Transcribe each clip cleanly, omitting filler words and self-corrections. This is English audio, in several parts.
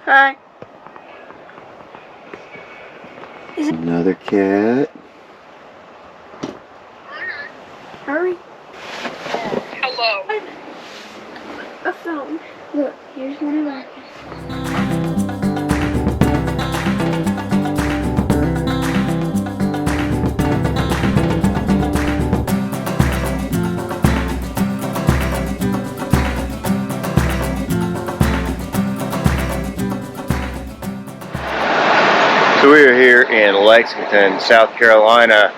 Hi. Another cat. Hurry. Hello. A phone. Look, here's one of our cats. So we are here in Lexington, South Carolina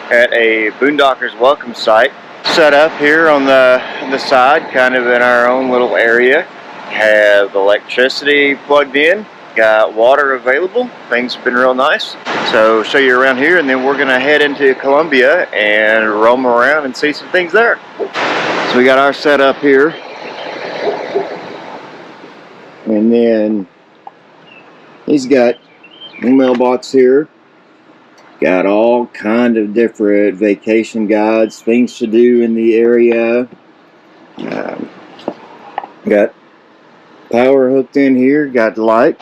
at a Boondockers Welcome site. Set up here on the side, kind of in our own little area. Have electricity plugged in, got water available. Things have been real nice. So show you around here, and then we're gonna head into Columbia and roam around and see some things there. So we got our setup here. And then he's got a mailbox here. Got all kind of different vacation guides, things to do in the area. Got power hooked in here, got light.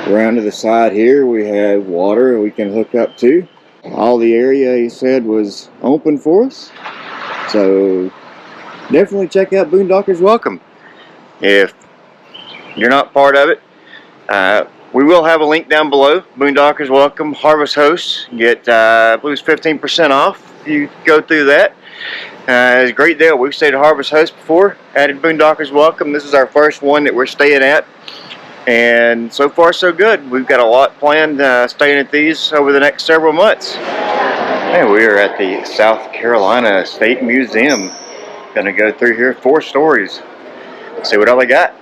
Around to the side here we have water we can hook up to. All the area, he said, was open for us. So definitely check out Boondockers Welcome. If you're not part of it, we will have a link down below. Boondockers Welcome Harvest Hosts. Get, I believe it's 15% off if you go through that. It's a great deal. We've stayed at Harvest Host before. Added Boondockers Welcome. This is our first one that we're staying at. And so far so good. We've got a lot planned staying at these over the next several months. And we are at the South Carolina State Museum. Gonna go through here 4 stories. See what all they got.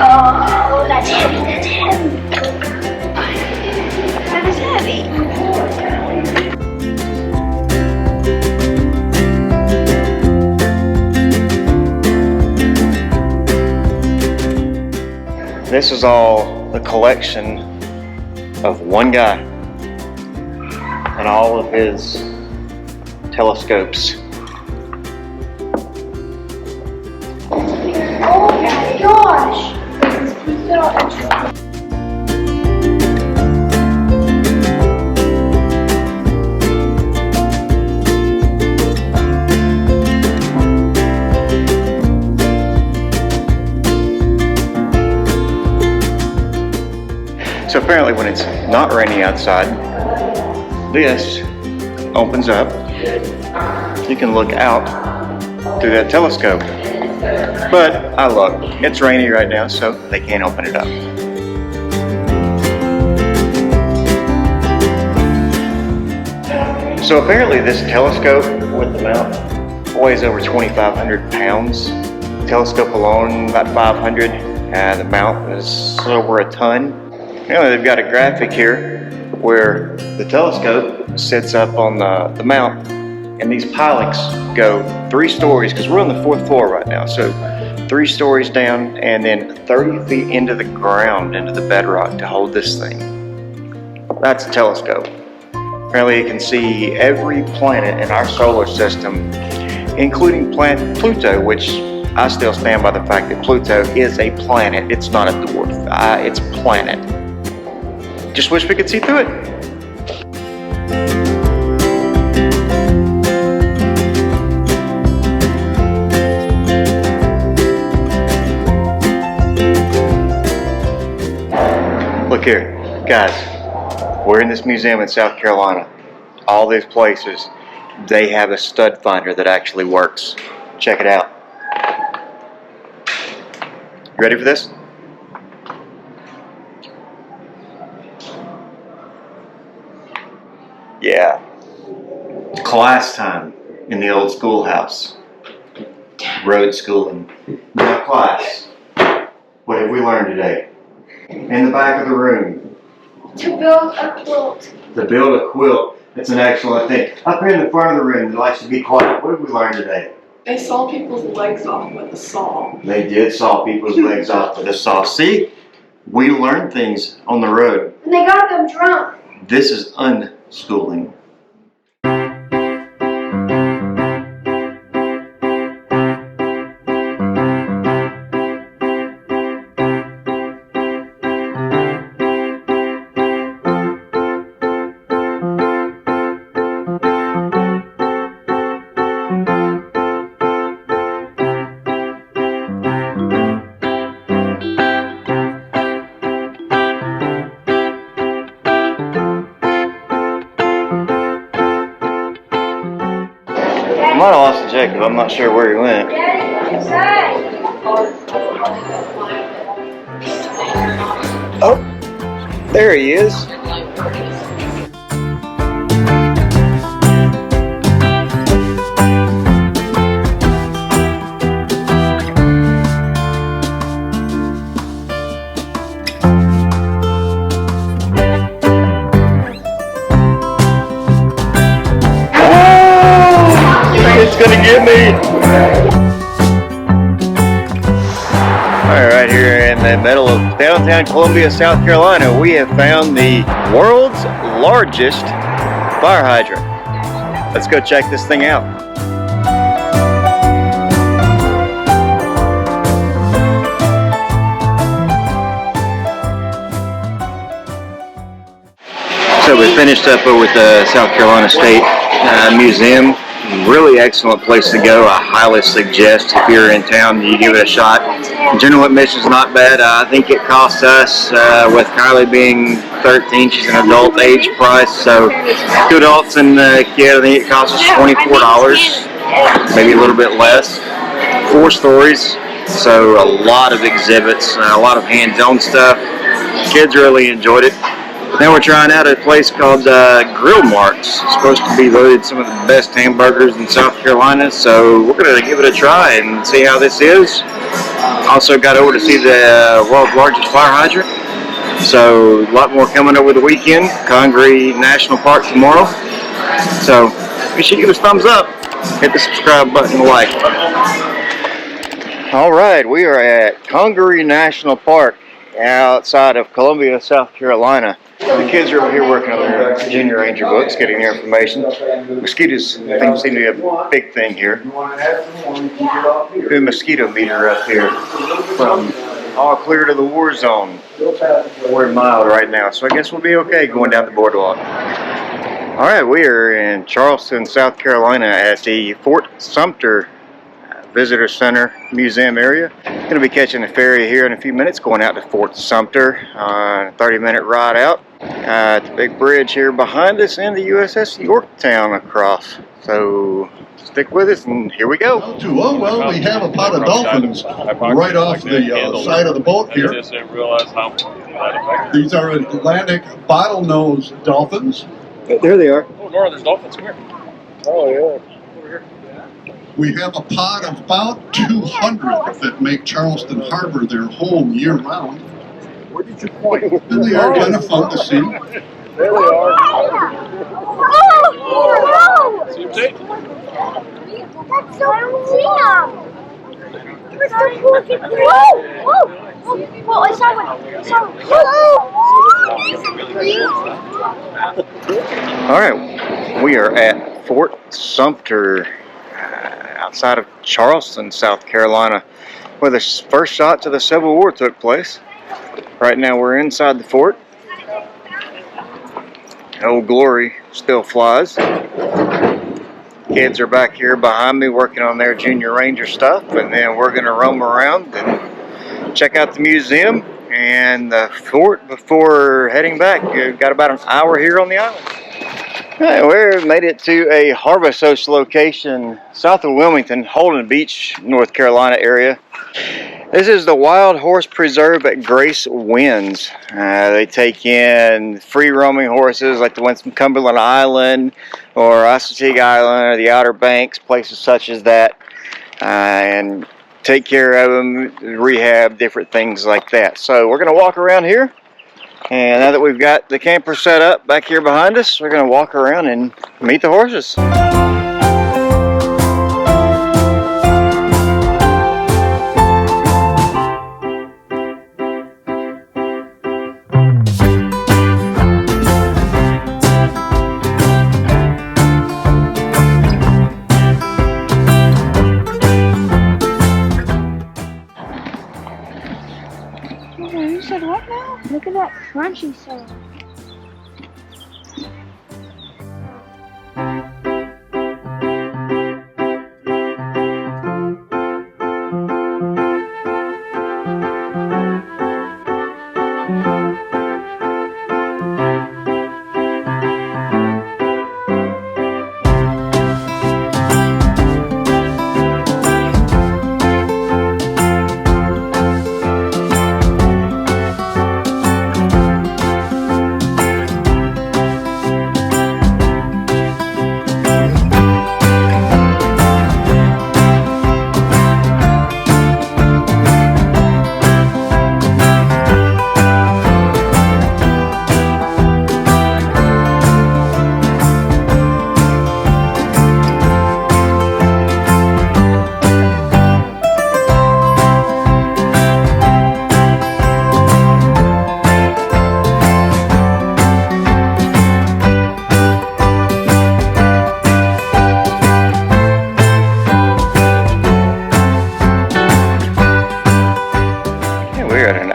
Oh, that's heavy, that's heavy. That is heavy. This is all the collection of one guy and all of his telescopes. Oh my gosh. So apparently when it's not raining outside, this opens up. You can look out through that telescope. But look, it's rainy right now, so they can't open it up. So apparently this telescope with the mount weighs over 2,500 pounds. The telescope alone, about 500. The mount is over a ton. They've got a graphic here where the telescope sits up on the mount, and these pilots go 3 stories, because we're on the 4th floor right now, so 3 stories down and then 30 feet into the ground, into the bedrock to hold this thing. That's a telescope. Apparently you can see every planet in our solar system, including planet Pluto, which I still stand by the fact that Pluto is a planet. It's not a dwarf. It's a planet. Just wish we could see through it. Look here, guys. We're in this museum in South Carolina. All these places, they have a stud finder that actually works. Check it out. Ready for this? Yeah. Class time in the old schoolhouse. Road schooling. Now class, what have we learned today? In the back of the room. To build a quilt. To build a quilt. That's an excellent thing. Up here in the front of the room, that likes to be quiet. What have we learned today? They saw people's legs off with a saw. They did saw people's legs off with a saw. See? We learn things on the road. And they got them drunk. This is unschooling. I might have lost Jacob. I'm not sure where he went. Oh, there he is. It's gonna get me. All right, here in the middle of downtown Columbia, South Carolina, we have found the world's largest fire hydrant. Let's go check this thing out. So we finished up with the South Carolina State Museum. Really excellent place to go. I highly suggest if you're in town, you give it a shot. General admission's not bad. I think it cost us, with Kylie being 13, she's an adult age price, so 2 adults and a kid, I think it cost us $24, maybe a little bit less. 4 stories, so a lot of exhibits, a lot of hands-on stuff. Kids really enjoyed it. Now we're trying out a place called Grill Marks. It's supposed to be voted some of the best hamburgers in South Carolina, so we're going to give it a try and see how this is. Also got over to see the world's largest fire hydrant. So a lot more coming over the weekend. Congaree National Park tomorrow. So make sure you give us a thumbs up. Hit the subscribe button and like. All right, we are at Congaree National Park outside of Columbia, South Carolina. The kids are over here working on their junior ranger books, getting their information. Mosquitoes seem to be a big thing here. The mosquito meter up here from all clear to the war zone. We're mild right now, so I guess we'll be okay going down the boardwalk. All right, we are in Charleston, South Carolina at the Fort Sumter Visitor Center Museum area. Going to be catching a ferry here in a few minutes, going out to Fort Sumter on a 30-minute ride out. The big bridge here behind us and the USS Yorktown across. So stick with us and here we go. Oh, well, we have a pot of dolphins right off the side of the boat here. These are Atlantic bottlenose dolphins. There they are. Oh, Nora, there's dolphins. Come here. Oh, yeah. Over here. We have a pod of about 200 that make Charleston Harbor their home year-round. Where did you point? And they are kind of fun to see. There they are. Oh, See them, Tate? that's so cool. We're so cool. Whoa, I saw one. All right, we are at Fort Sumter outside of Charleston, South Carolina, where the first shot to the Civil War took place. Right now we're inside the fort. Old Glory still flies. Kids are back here behind me working on their Junior Ranger stuff, and then we're going to roam around and check out the museum and the fort before heading back. We've got about an hour here on the island. Right, we made it to a Harvest Host location south of Wilmington, Holden Beach, North Carolina area. This is the Wild Horse Preserve at Grace Winds. They take in free roaming horses like the ones from Cumberland Island or Assateague Island or the Outer Banks, places such as that, and take care of them, rehab, different things like that. So we're going to walk around here, and now that we've got the camper set up back here behind us, we're going to walk around and meet the horses. You said what now? Look at that crunchy sound.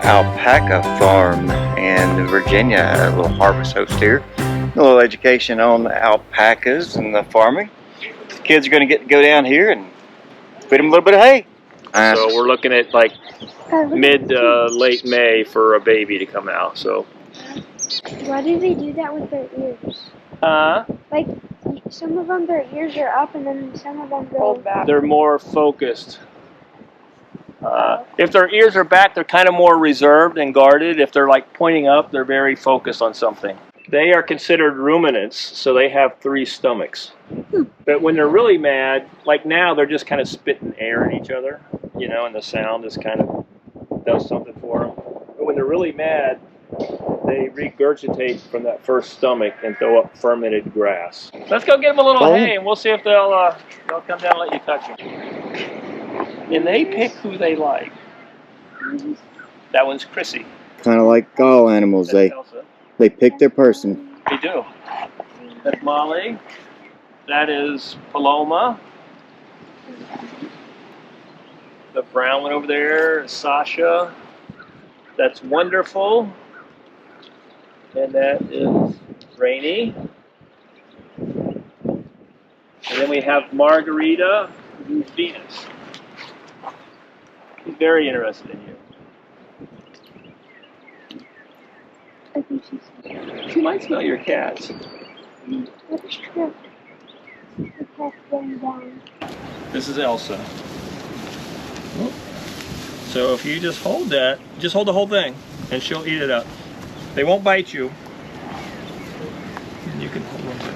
Alpaca Farm in Virginia, a little harvest host here. A little education on the alpacas and the farming. The kids are going to get to go down here and feed them a little bit of hay. So we're looking at like late May for a baby to come out. So Why do they do that with their ears? Like some of them, their ears are up, and then some of them go back. They're more focused. If their ears are back, they're kind of more reserved and guarded. If they're like pointing up, they're very focused on something. They are considered ruminants, so they have 3 stomachs. But when they're really mad, like now, they're just kind of spitting air at each other, you know, and the sound is kind of does something for them. But when they're really mad, they regurgitate from that first stomach and throw up fermented grass. Let's go get them a little hay, and we'll see if they'll come down and let you touch them. And they pick who they like. That one's Chrissy. Kind of like all animals, they pick their person. They do. That's Molly. That is Paloma. The brown one over there is Sasha. That's Wonderful. And that is Rainy. And then we have Margarita, who's Venus. She's very interested in you. I think She might smell your cats. That's true. The cat's going down. This is Elsa. So if you just hold that, just hold the whole thing, and she'll eat it up. They won't bite you. And you can hold them too.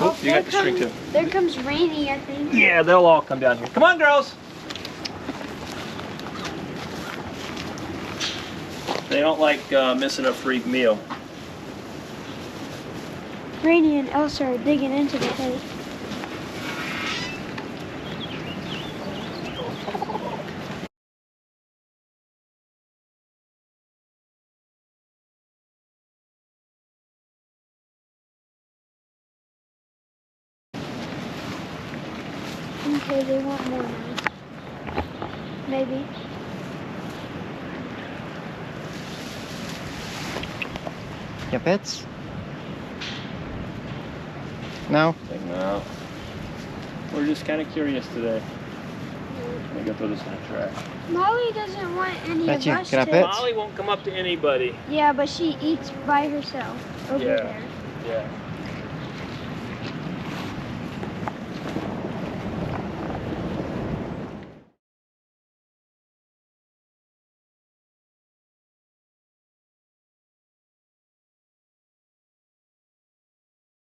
Oh, you got the string too. There comes Rainy, I think. Yeah, they'll all come down here. Come on, girls. They don't like missing a free meal. Rainy and Elsa are digging into the hay. Okay, they want more now. Maybe. Yeah, pets? No? No. We're just kind of curious today. I'm gonna throw this in the trash. Molly doesn't want any That's of you. us Can I to. pet? Molly won't come up to anybody. Yeah, but she eats by herself over there. Yeah.